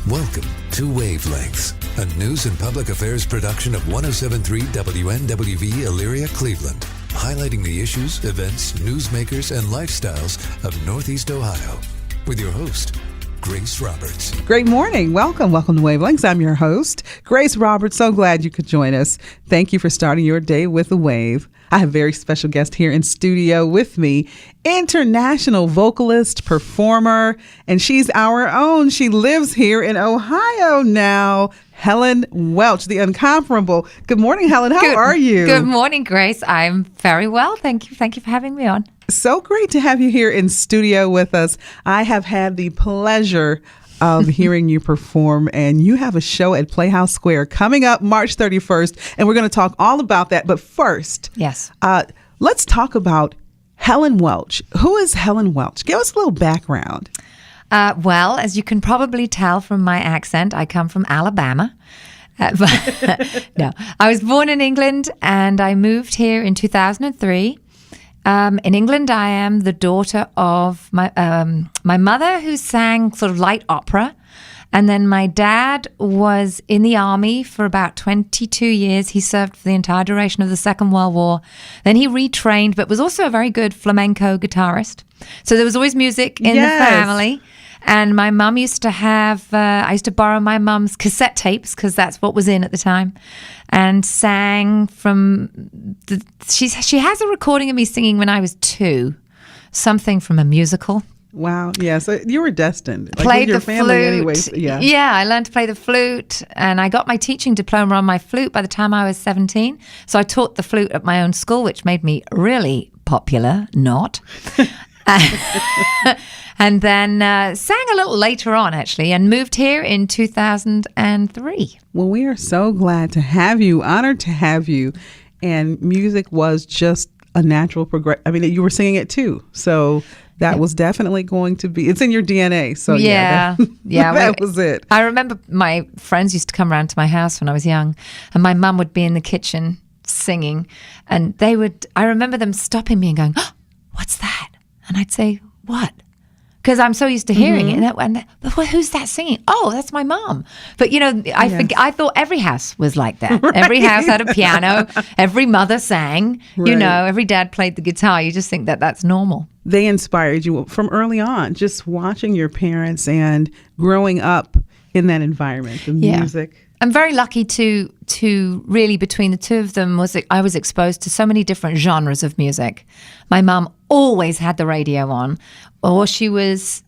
Welcome to Wavelengths, a news and public affairs production of 107.3 WNWV Elyria, Cleveland, highlighting the issues, events, newsmakers, and lifestyles of Northeast Ohio. With your host, Grace Roberts. Great morning. Welcome to Wavelengths. I'm your host, Grace Roberts. So glad you could join us. Thank you for starting your day with a wave. I have a very special guest here in studio with me, international vocalist, performer, and she's our own. She lives here in Ohio now. Helen Welch, the incomparable. Good morning, Helen. How are you? Good morning, Grace. I'm very well. Thank you. Thank you for having me on. So great to have you here in studio with us. I have had the pleasure of hearing you perform, and you have a show at Playhouse Square coming up March 31st, and we're going to talk all about that. But first, yes, let's talk about Helen Welch. Who is Helen Welch? Give us a little background. Well, as you can probably tell from my accent, I come from Alabama. No, I was born in England, and I moved here in 2003. In England, I am the daughter of my mother, who sang sort of light opera. And then my dad was in the army for about 22 years. He served for the entire duration of the Second World War. Then he retrained, but was also a very good flamenco guitarist. So there was always music in the family. And my mum used to have, I used to borrow my mum's cassette tapes because that's what was in at the time, and sang from, she has a recording of me singing when I was 2, something from a musical. Wow. Yeah. So you were destined. Played your the family flute. Anyways. Yeah. Yeah. I learned to play the flute, and I got my teaching diploma on my flute by the time I was 17. So I taught the flute at my own school, which made me really popular. Not. And then sang a little later on, actually, and moved here in 2003. Well, we are so glad to have you, honored to have you. And music was just a natural progression. I mean, you were singing it too. So that was definitely going to be, it's in your DNA. So yeah, that was it. I remember my friends used to come around to my house when I was young, and my mum would be in the kitchen singing, and I remember them stopping me and going, "Oh, what's that?" And I'd say, "What?" Because I'm so used to hearing it. And who's that singing? Oh, that's my mom. But, I thought every house was like that. Right. Every house had a piano. Every mother sang. Right. Every dad played the guitar. You just think that that's normal. They inspired you from early on, just watching your parents and growing up in that environment, the music. I'm very lucky to really, between the two of them, I was exposed to so many different genres of music. My mum always had the radio on, or she was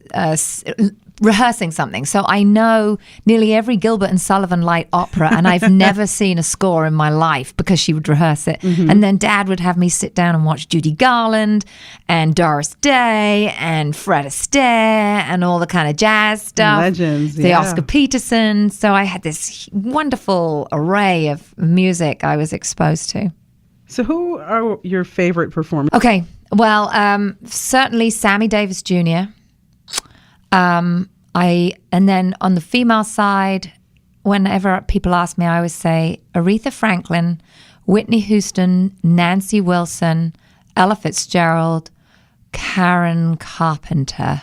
rehearsing something. So I know nearly every Gilbert and Sullivan light opera, and I've never seen a score in my life because she would rehearse it. Mm-hmm. And then Dad would have me sit down and watch Judy Garland and Doris Day and Fred Astaire and all the kind of jazz stuff. Legends, the Oscar Peterson. So I had this wonderful array of music I was exposed to. So who are your favorite performers? Okay, well, certainly Sammy Davis Jr., and then on the female side, whenever people ask me, I always say Aretha Franklin, Whitney Houston, Nancy Wilson, Ella Fitzgerald, Karen Carpenter.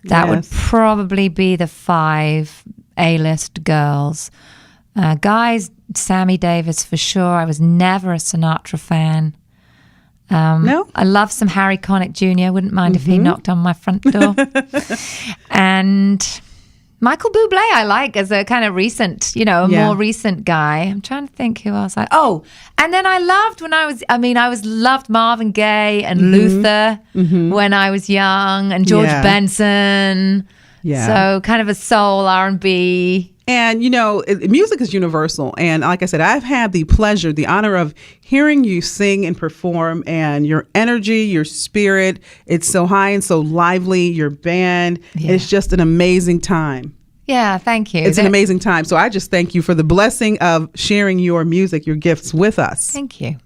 That would probably be the 5 A-list girls. Guys, Sammy Davis for sure. I was never a Sinatra fan. No? I love some Harry Connick Jr. Wouldn't mind if he knocked on my front door. And Michael Bublé I like as a kind of recent, more recent guy. I'm trying to think who else and then I loved loved Marvin Gaye and Luther when I was young, and George Benson. Yeah. So kind of a soul R&B. And, music is universal. And like I said, I've had the pleasure, the honor of hearing you sing and perform, and your energy, your spirit, it's so high and so lively, your band. Yeah. It's just an amazing time. Yeah, thank you. It's an amazing time. So I just thank you for the blessing of sharing your music, your gifts with us. Thank you.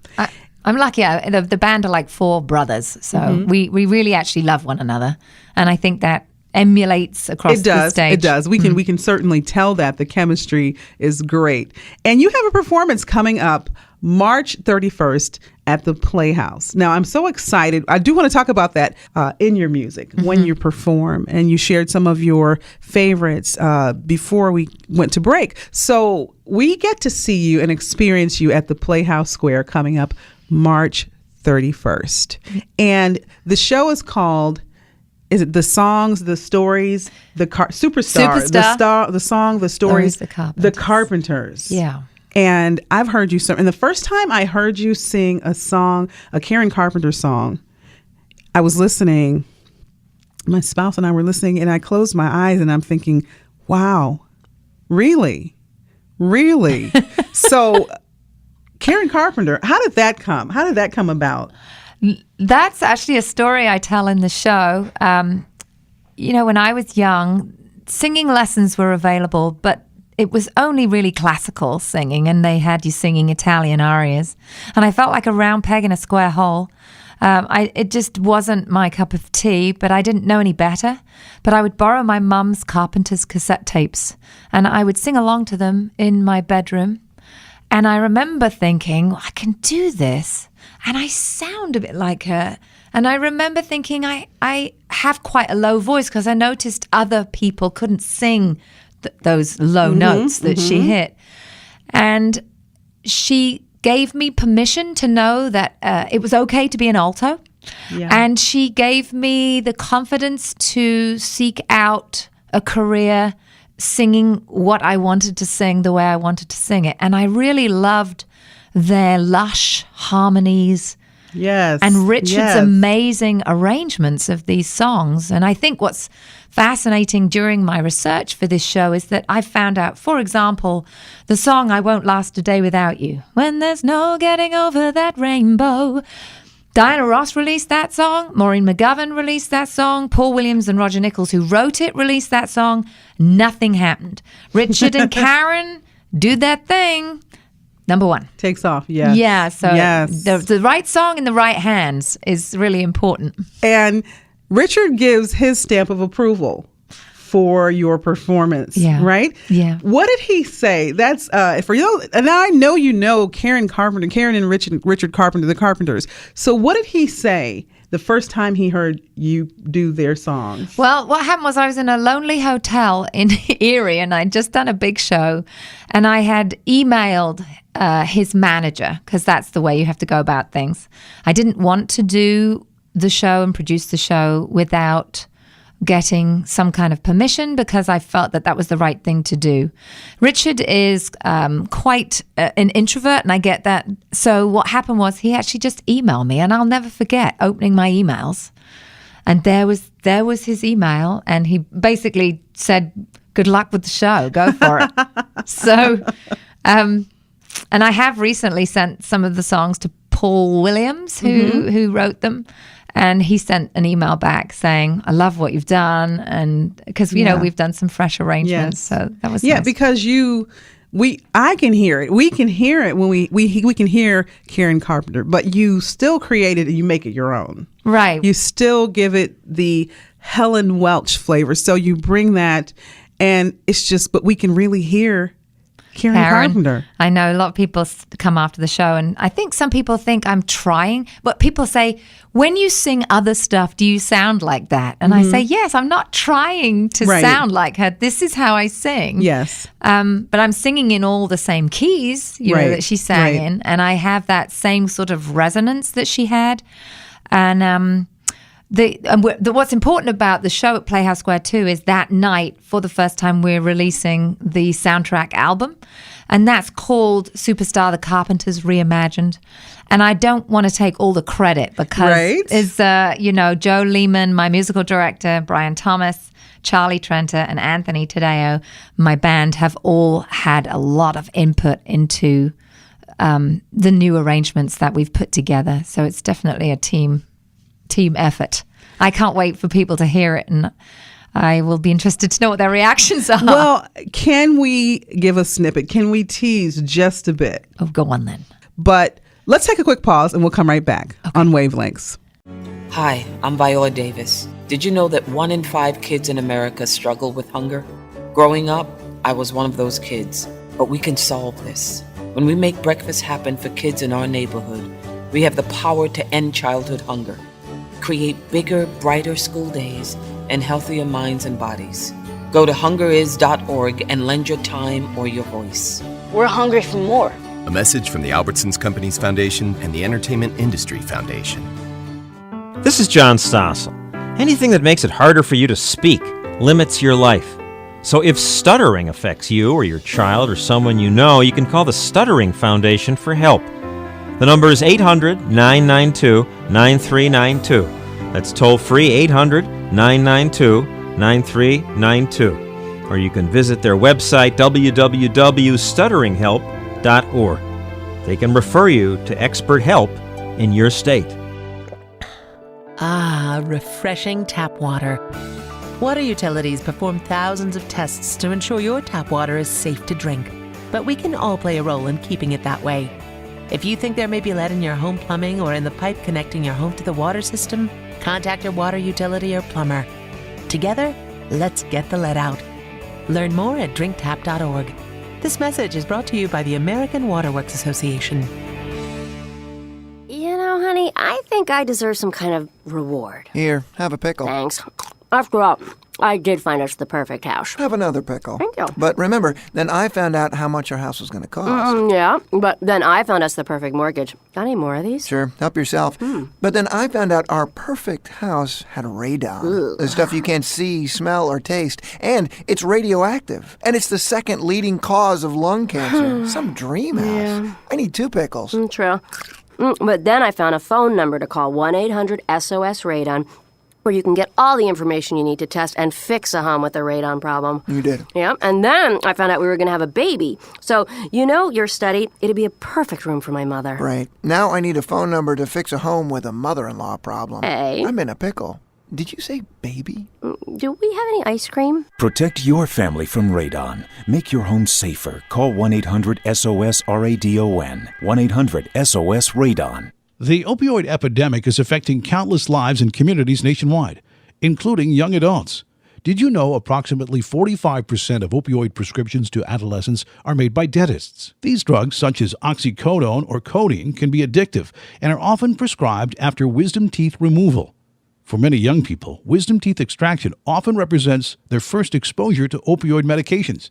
I'm lucky. The band are like 4 brothers. So we really actually love one another. And I think that emulates across the stage. It does. We can certainly tell that the chemistry is great. And you have a performance coming up March 31st at the Playhouse. Now, I'm so excited. I do want to talk about that in your music when you perform, and you shared some of your favorites before we went to break. So we get to see you and experience you at the Playhouse Square coming up March 31st. And the show is called, is it The Songs, The Stories, Superstar. The song, The Stories, The Carpenters. Yeah. And I've heard you and the first time I heard you sing a song, a Karen Carpenter song, I was listening, my spouse and I were listening, and I closed my eyes and I'm thinking, wow, really? Really? So Karen Carpenter, how did that come? How did that come about? That's actually a story I tell in the show. When I was young, singing lessons were available, but it was only really classical singing, and they had you singing Italian arias. And I felt like a round peg in a square hole. It just wasn't my cup of tea, but I didn't know any better. But I would borrow my mum's Carpenters cassette tapes, and I would sing along to them in my bedroom. And I remember thinking, I can do this. And I sound a bit like her. And I remember thinking, I have quite a low voice, because I noticed other people couldn't sing those low notes that she hit. And she gave me permission to know that it was okay to be an alto. Yeah. And she gave me the confidence to seek out a career singing what I wanted to sing the way I wanted to sing it. And I really loved their lush harmonies. Yes. And Richard's amazing arrangements of these songs. And I think what's fascinating during my research for this show is that I found out, for example, the song I Won't Last a Day Without You, when there's no getting over that rainbow. Diana Ross released that song. Maureen McGovern released that song. Paul Williams and Roger Nichols, who wrote it, released that song. Nothing happened. Richard and Karen do that thing. Number one. Takes off, yes. Yeah, so the right song in the right hands is really important. And Richard gives his stamp of approval for your performance, right? Yeah. What did he say? That's for you. And I know you know Karen Carpenter, Karen and Richard Carpenter, the Carpenters. So what did he say the first time he heard you do their songs? Well, what happened was I was in a lonely hotel in Erie, and I'd just done a big show, and I had emailed his manager, because that's the way you have to go about things. I didn't want to do the show and produce the show without getting some kind of permission, because I felt that that was the right thing to do. Richard is quite an introvert, and I get that. So what happened was he actually just emailed me, and I'll never forget opening my emails. And there was his email, and he basically said, "Good luck with the show. Go for it." So, and I have recently sent some of the songs to Paul Williams, who wrote them. And he sent an email back saying, "I love what you've done," and because know we've done some fresh arrangements, so that was nice. Because I can hear it. We can hear it when we can hear Karen Carpenter, but you still create it and you make it your own, right? You still give it the Helen Welch flavor, so you bring that, and it's just, but we can really hear Karen Carpenter. I know a lot of people come after the show, and I think some people think I'm trying, but people say, when you sing other stuff, do you sound like that? And I say, yes, I'm not trying to sound like her. This is how I sing. Yes. But I'm singing in all the same keys, know, that she sang in, and I have that same sort of resonance that she had. And what's important about the show at Playhouse Square too is that night, for the first time, we're releasing the soundtrack album, and that's called Superstar: The Carpenters Reimagined. And I don't want to take all the credit, because it's Joe Lehman, my musical director, Brian Thomas, Charlie Trenter, and Anthony Tadeo, my band, have all had a lot of input into the new arrangements that we've put together. So it's definitely a team effort. I can't wait for people to hear it, and I will be interested to know what their reactions are. Well, can we give a snippet? Can we tease just a bit? Oh, go on then. But let's take a quick pause, and we'll come right back on Wavelengths. Hi, I'm Viola Davis. Did you know that 1 in 5 kids in America struggle with hunger? Growing up, I was one of those kids, but we can solve this. When we make breakfast happen for kids in our neighborhood, We have the power to end childhood hunger, create bigger, brighter school days, and healthier minds and bodies. Go to hungeris.org and lend your time or your voice. We're hungry for more. A message from the Albertsons Companies Foundation and the Entertainment Industry Foundation. This is John Stossel. Anything that makes it harder for you to speak limits your life. So if stuttering affects you or your child or someone you know, you can call the Stuttering Foundation for help. The number is 800-992-9392. That's toll-free 800-992-9392. Or you can visit their website, www.stutteringhelp.org. They can refer you to expert help in your state. Ah, refreshing tap water. Water utilities perform thousands of tests to ensure your tap water is safe to drink. But we can all play a role in keeping it that way. If you think there may be lead in your home plumbing or in the pipe connecting your home to the water system, contact your water utility or plumber. Together, let's get the lead out. Learn more at drinktap.org. This message is brought to you by the American Water Works Association. You know, honey, I think I deserve some kind of reward. Here, have a pickle. Thanks. After all, I did find us the perfect house. Have another pickle. Thank you. But remember, then I found out how much our house was going to cost. Yeah, but then I found us the perfect mortgage. Got any more of these? Sure, help yourself. But then I found out our perfect house had radon. The stuff you can't see, smell, or taste. And it's radioactive. And it's the second leading cause of lung cancer. Some dream house. Yeah. I need 2 pickles. True. But then I found a phone number to call, 1-800-SOS-RADON, where you can get all the information you need to test and fix a home with a radon problem. You did. Yeah, and then I found out we were going to have a baby. So, you know, your study, it'd be a perfect room for my mother. Right. Now I need a phone number to fix a home with a mother-in-law problem. Hey. I'm in a pickle. Did you say baby? Do we have any ice cream? Protect your family from radon. Make your home safer. Call 1-800-SOS-RADON. 1-800-SOS-RADON. The opioid epidemic is affecting countless lives and communities nationwide, including young adults. Did you know approximately 45% of opioid prescriptions to adolescents are made by dentists? These drugs, such as oxycodone or codeine, can be addictive and are often prescribed after wisdom teeth removal. For many young people, wisdom teeth extraction often represents their first exposure to opioid medications.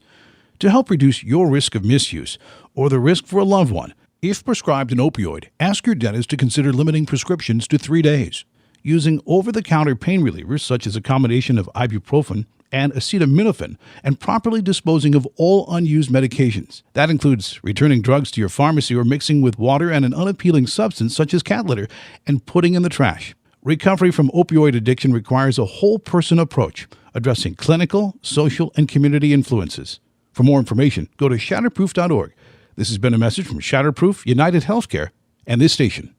To help reduce your risk of misuse or the risk for a loved one, if prescribed an opioid, ask your dentist to consider limiting prescriptions to 3 days. Using over-the-counter pain relievers, such as a combination of ibuprofen and acetaminophen, and properly disposing of all unused medications. That includes returning drugs to your pharmacy or mixing with water and an unappealing substance such as cat litter and putting in the trash. Recovery from opioid addiction requires a whole-person approach, addressing clinical, social, and community influences. For more information, go to shatterproof.org. This has been a message from Shatterproof, United Healthcare, and this station.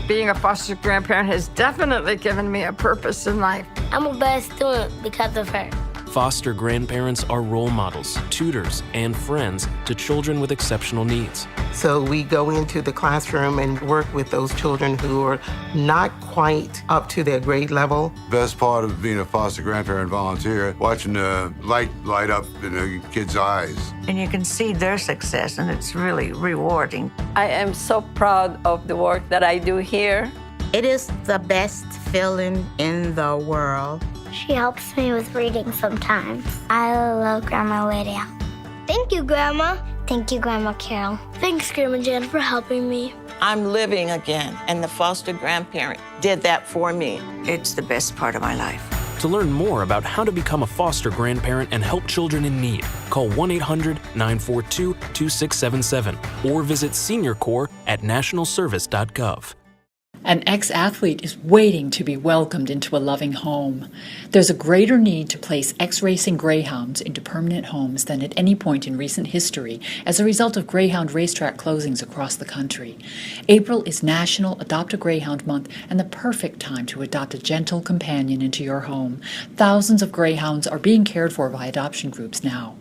Being a foster grandparent has definitely given me a purpose in life. I'm a best student because of her. Foster grandparents are role models, tutors, and friends to children with exceptional needs. So we go into the classroom and work with those children who are not quite up to their grade level. Best part of being a foster grandparent volunteer, watching the light up in the kids' eyes. And you can see their success, and it's really rewarding. I am so proud of the work that I do here. It is the best feeling in the world. She helps me with reading sometimes. I love Grandma Lydia. Thank you, Grandma. Thank you, Grandma Carol. Thanks, Grandma Jan, for helping me. I'm living again, and the foster grandparent did that for me. It's the best part of my life. To learn more about how to become a foster grandparent and help children in need, call 1-800-942-2677 or visit SeniorCorps at nationalservice.gov. An ex-athlete is waiting to be welcomed into a loving home. There's a greater need to place ex-racing greyhounds into permanent homes than at any point in recent history as a result of greyhound racetrack closings across the country. April is National Adopt a Greyhound Month and the perfect time to adopt a gentle companion into your home. Thousands of greyhounds are being cared for by adoption groups now.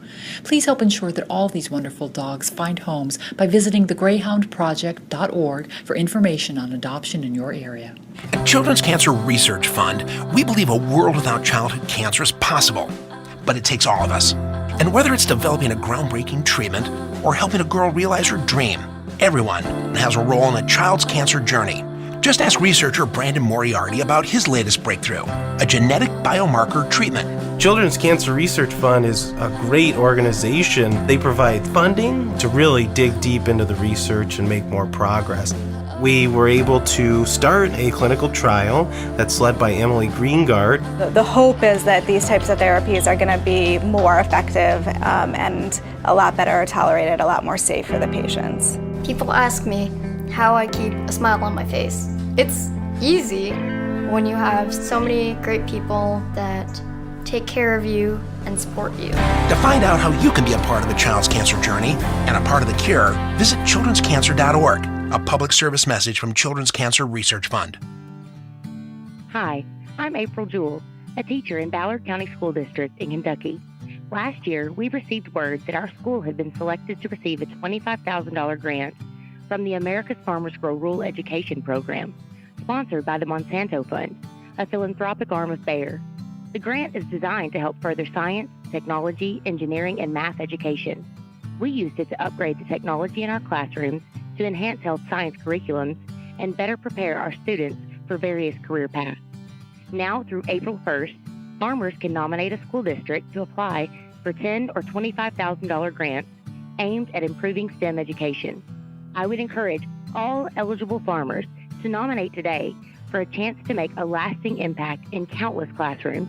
Please help ensure that all these wonderful dogs find homes by visiting thegreyhoundproject.org for information on adoption in your area. At Children's Cancer Research Fund, we believe a world without childhood cancer is possible, but it takes all of us. And whether it's developing a groundbreaking treatment or helping a girl realize her dream, Everyone has a role in a child's cancer journey. Just ask researcher Brandon Moriarty about his latest breakthrough, a genetic biomarker treatment. Children's Cancer Research Fund is a great organization. They provide funding to really dig deep into the research and make more progress. We were able to start a clinical trial that's led by Emily Greengard. The hope is that these types of therapies are going to be more effective and a lot better tolerated, a lot more safe for the patients. People ask me how I keep a smile on my face. It's easy when you have so many great people that take care of you and support you. To find out how you can be a part of the child's cancer journey and a part of the cure, visit childrenscancer.org. A public service message from Children's Cancer Research Fund. Hi, I'm April Jewell, a teacher in Ballard County School District in Kentucky. Last year, we received word that our school had been selected to receive a $25,000 grant from the America's Farmers Grow Rural Education Program, sponsored by the Monsanto Fund, a philanthropic arm of Bayer. The grant is designed to help further science, technology, engineering, and math education. We used it to upgrade the technology in our classrooms to enhance health science curriculums and better prepare our students for various career paths. Now through April 1st, farmers can nominate a school district to apply for $10,000 or $25,000 grants aimed at improving STEM education. I would encourage all eligible farmers to nominate today for a chance to make a lasting impact in countless classrooms.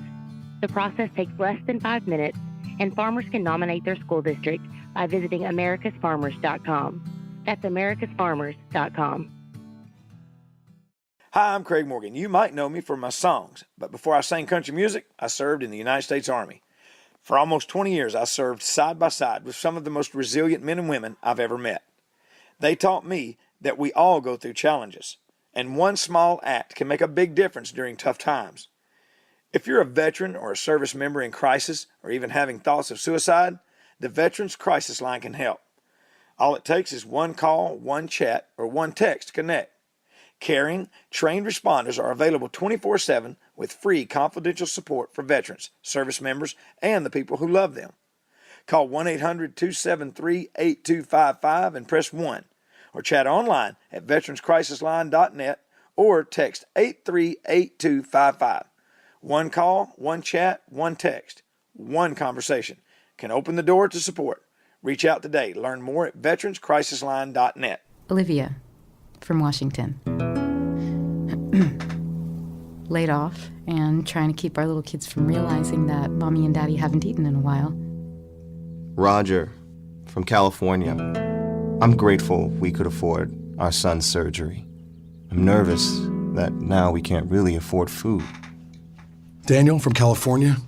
The process takes less than 5 minutes, and farmers can nominate their school district by visiting americasfarmers.com. That's americasfarmers.com. Hi, I'm Craig Morgan. You might know me for my songs, but before I sang country music, I served in the United States Army. For almost 20 years, I served side by side with some of the most resilient men and women I've ever met. They taught me that we all go through challenges, and one small act can make a big difference during tough times. If you're a veteran or a service member in crisis or even having thoughts of suicide, the Veterans Crisis Line can help. All it takes is one call, one chat, or one text to connect. Caring, trained responders are available 24/7 with free confidential support for veterans, service members, and the people who love them. Call 1-800-273-8255 and press 1, or chat online at veteranscrisisline.net or text 838255. One call, one chat, one text, one conversation can open the door to support. Reach out today. Learn more at veteranscrisisline.net. Olivia from Washington. Laid off and trying to keep our little kids from realizing that Mommy and Daddy haven't eaten in a while. Roger from California. I'm grateful we could afford our son's surgery. I'm nervous that now we can't really afford food. Daniel from California.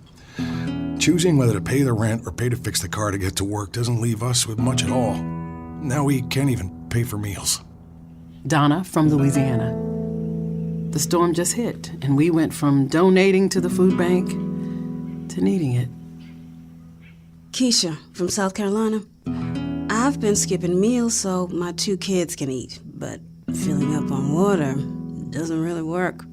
Choosing whether to pay the rent or pay to fix the car to get to work doesn't leave us with much at all. Now we can't even pay for meals. Donna from Louisiana. The storm just hit, and we went from donating to the food bank to needing it. Keisha from South Carolina. I've been skipping meals so my 2 kids can eat, but filling up on water doesn't really work.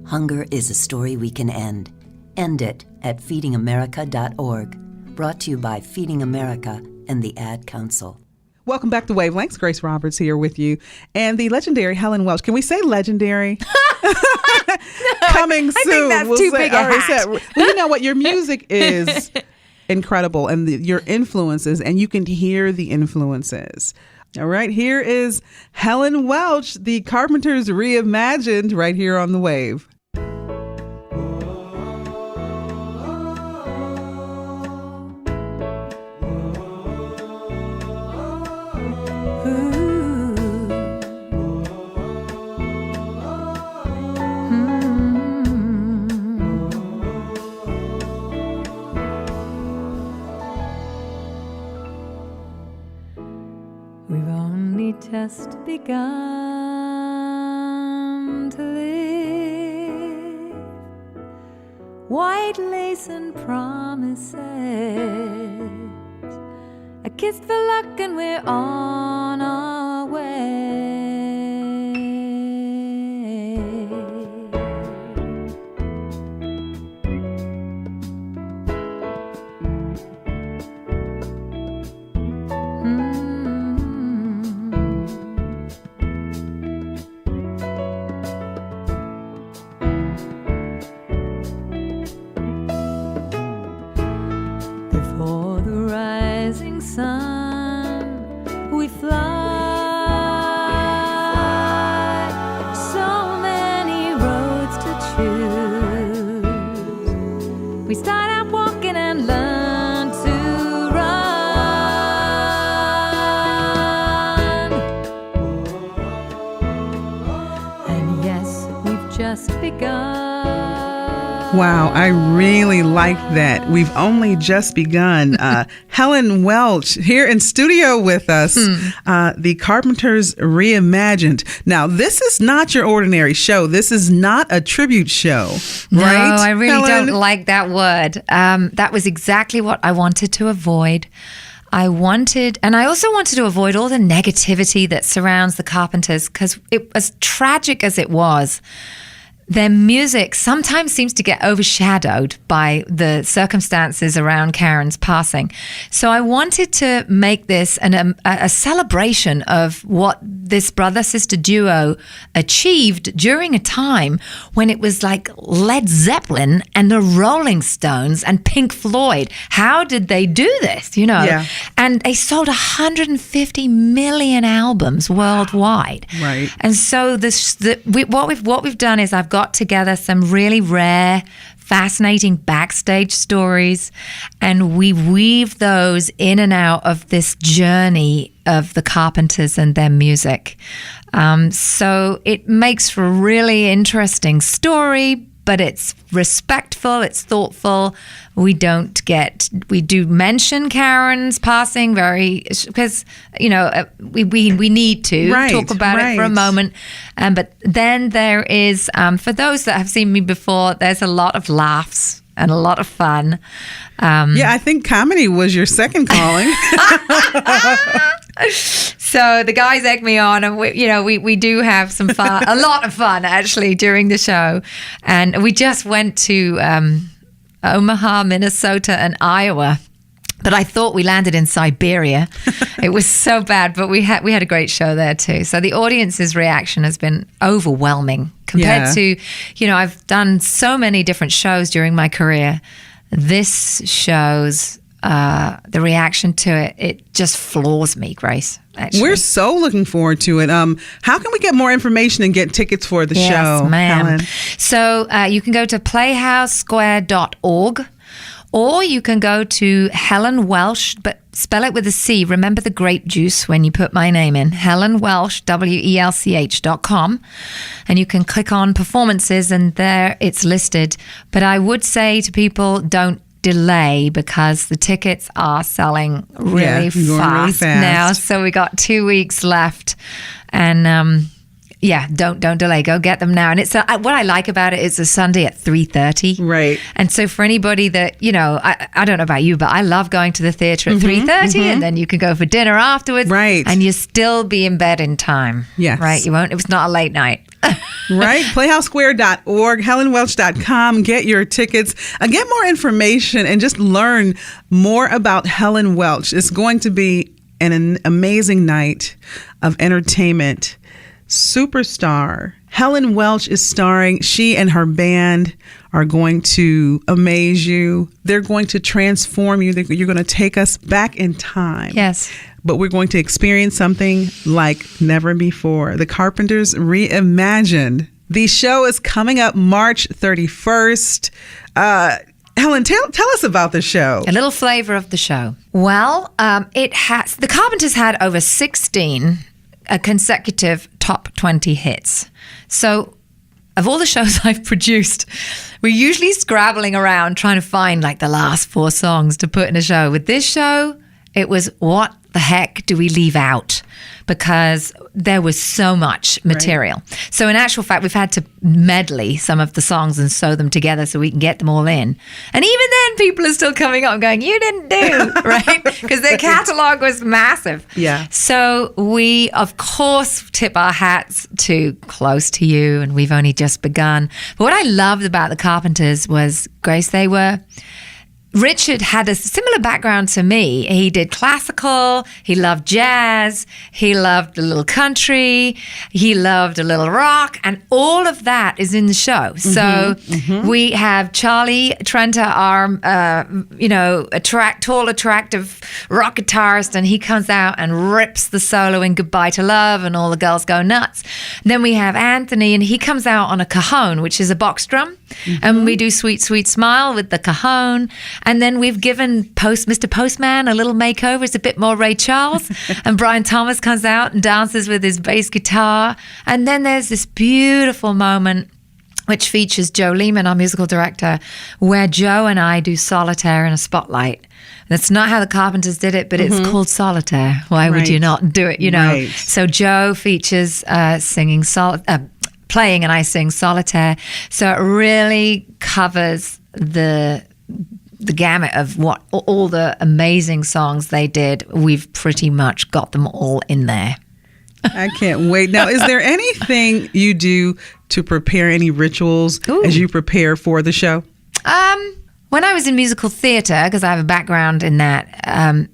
Hunger is a story we can end. End it at feedingamerica.org. Brought to you by Feeding America and the Ad Council. Welcome back to Wavelengths. Grace Roberts here with you. And the legendary Helen Welch. Can we say legendary? Coming soon. I think that's too big a hat. Well, you know what? Your music is incredible, and your influences, and you can hear the influences. All right, here is Helen Welch, the Carpenters reimagined, right here on The Wave. Just begun to live, white lace and promises, a kiss for luck and we're on our way. begun. Wow, I really like that. We've only just begun. Helen Welch here in studio with us, the Carpenters Reimagined. Now, this is not your ordinary show. This is not a tribute show, right? No, I really Helen? don't like that word. That was exactly what I wanted to avoid. I also wanted to avoid all the negativity that surrounds the Carpenters, because as tragic as it was, their music sometimes seems to get overshadowed by the circumstances around Karen's passing. So I wanted to make this a celebration of what this brother-sister duo achieved during a time when it was like Led Zeppelin and the Rolling Stones and Pink Floyd. How did they do this, Yeah. And they sold 150 million albums worldwide. Right. And so what we've done is I've got together some really rare, fascinating backstage stories, and we weave those in and out of this journey of the Carpenters and their music. So it makes for a really interesting story, but it's respectful, it's thoughtful. We do mention Karen's passing because, we need to talk about it for a moment. But then there is, for those that have seen me before, there's a lot of laughs and a lot of fun. I think comedy was your second calling. So the guys egg me on, and we do have some fun, a lot of fun actually during the show. And we just went to Omaha, Minnesota, and Iowa. But I thought we landed in Siberia. It was so bad, but we had a great show there too. So the audience's reaction has been overwhelming compared to, I've done so many different shows during my career. This show's the reaction to it just floors me, Grace. Actually. We're so looking forward to it. How can we get more information and get tickets for the show, Yes, ma'am. Helen? So you can go to playhousesquare.org, or you can go to Helen Welch, but spell it with a C. Remember the grape juice when you put my name in. Helen Welch, WELCH.com. And you can click on performances, and there it's listed. But I would say to people, don't delay, because the tickets are selling really fast now. So we got 2 weeks left, and don't delay. Go get them now. And it's what I like about it is a Sunday at 3:30. Right. And so for anybody that I don't know about you, but I love going to the theater at 3:30, and then you can go for dinner afterwards. Right. And you still be in bed in time. Yes. Right. You won't. It was not a late night. Right. PlayhouseSquare.org, HelenWelch.com. Get your tickets. Get more information and just learn more about Helen Welch. It's going to be an amazing night of entertainment. Superstar Helen Welch is starring. She and her band are going to amaze you. They're going to transform you. You're going to take us back in time. Yes. But we're going to experience something like never before. The Carpenters Reimagined. The show is coming up March 31st. Helen, tell us about the show. A little flavor of the show. Well, the Carpenters had over 16 consecutive top 20 hits. So of all the shows I've produced, we're usually scrabbling around trying to find like the last 4 songs to put in a show. With this show, it was what the heck do we leave out? Because there was so much material. Right. So in actual fact, we've had to medley some of the songs and sew them together so we can get them all in. And even then, people are still coming up and going, you didn't do, right? Because their catalog was massive. Yeah. So we, of course, tip our hats to Close to You, and we've only just begun. But what I loved about the Carpenters was, Grace, Richard had a similar background to me. He did classical, he loved jazz, he loved a little country, he loved a little rock, and all of that is in the show. So we have Charlie Trenta, our, tall, attractive rock guitarist, and he comes out and rips the solo in Goodbye to Love, and all the girls go nuts. Then we have Anthony, and he comes out on a cajon, which is a box drum, and we do Sweet, Sweet Smile with the cajon. And then we've given Mr. Postman a little makeover. It's a bit more Ray Charles. And Brian Thomas comes out and dances with his bass guitar. And then there's this beautiful moment which features Joe Lehman, our musical director, where Joe and I do solitaire in a spotlight. That's not how the Carpenters did it, but it's called solitaire. Why would you not do it, you know? Right. So Joe features playing and I sing solitaire. So it really covers the gamut of what all the amazing songs they did. We've pretty much got them all in there. I can't wait. Now, is there anything you do to prepare, any rituals as you prepare for the show? When I was in musical theater, because I have a background in that,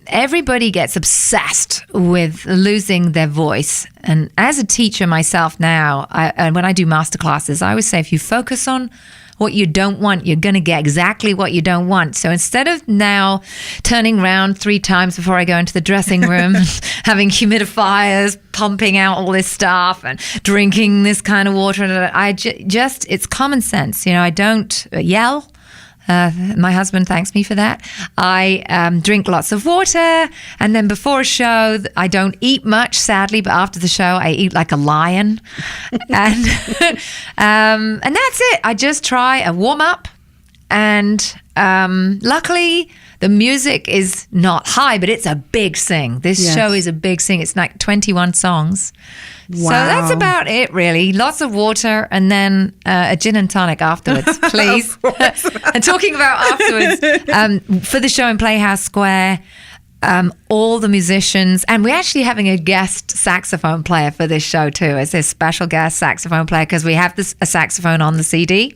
everybody gets obsessed with losing their voice. And as a teacher myself now, when I do master classes, I always say if you focus on what you don't want, you're going to get exactly what you don't want. So instead of now turning around 3 times before I go into the dressing room, having humidifiers, pumping out all this stuff and drinking this kind of water, it's common sense. You know, I don't yell. My husband thanks me for that. I drink lots of water, and then before a show, I don't eat much, sadly, but after the show, I eat like a lion. And that's it. I just try a warm up, and luckily, the music is not high, but it's a big sing. This show is a big sing. It's like 21 songs. Wow. So that's about it, really. Lots of water and then a gin and tonic afterwards, please. And talking about afterwards, for the show in Playhouse Square, all the musicians, and we're actually having a guest saxophone player for this show too, as a special guest saxophone player, because we have a saxophone on the CD.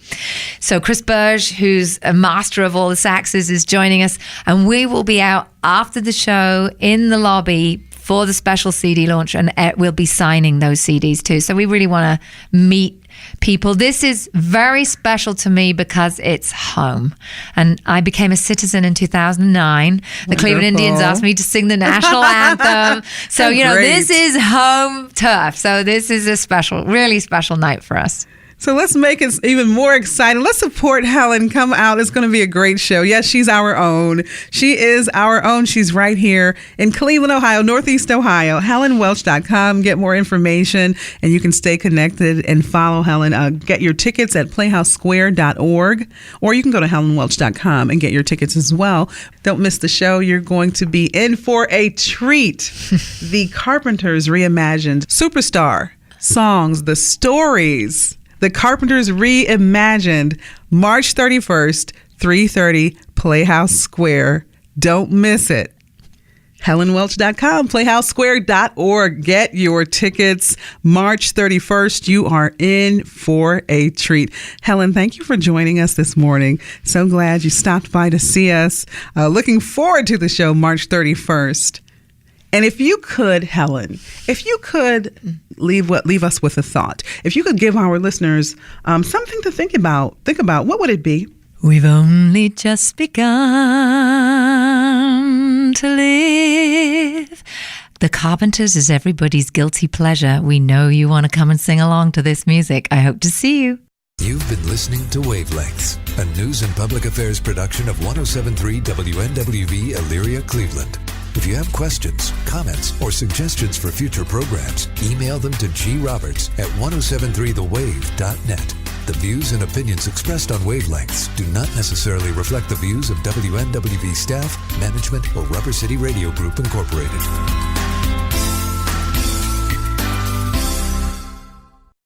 So Chris Burge, who's a master of all the saxes, is joining us, and we will be out after the show in the lobby for the special CD launch, and we'll be signing those CDs too. So we really want to meet people. This is very special to me because it's home. And I became a citizen in 2009. The Cleveland Indians asked me to sing the national anthem. So, you know, this is home turf. So this is a special, really special night for us. So let's make it even more exciting. Let's support Helen. Come out. It's going to be a great show. Yes, she's our own. She is our own. She's right here in Cleveland, Ohio, Northeast Ohio. HelenWelch.com. Get more information, and you can stay connected and follow Helen. Get your tickets at playhousesquare.org, or you can go to HelenWelch.com and get your tickets as well. Don't miss the show. You're going to be in for a treat. The Carpenters reimagined Superstar songs, the stories. The Carpenters reimagined, March 31st, 3:30, Playhouse Square. Don't miss it. HelenWelch.com, PlayhouseSquare.org. Get your tickets. March 31st, you are in for a treat. Helen, thank you for joining us this morning. So glad you stopped by to see us. Looking forward to the show, March 31st. And if you could, Helen, leave us with a thought. If you could give our listeners something to think about, what would it be? We've only just begun to live. The Carpenters is everybody's guilty pleasure. We know you want to come and sing along to this music. I hope to see you. You've been listening to Wavelengths, a news and public affairs production of 107.3 WNWV Elyria, Cleveland. If you have questions, comments, or suggestions for future programs, email them to g.roberts@1073thewave.net. The views and opinions expressed on Wavelengths do not necessarily reflect the views of WNWV staff, management, or Rubber City Radio Group, Incorporated.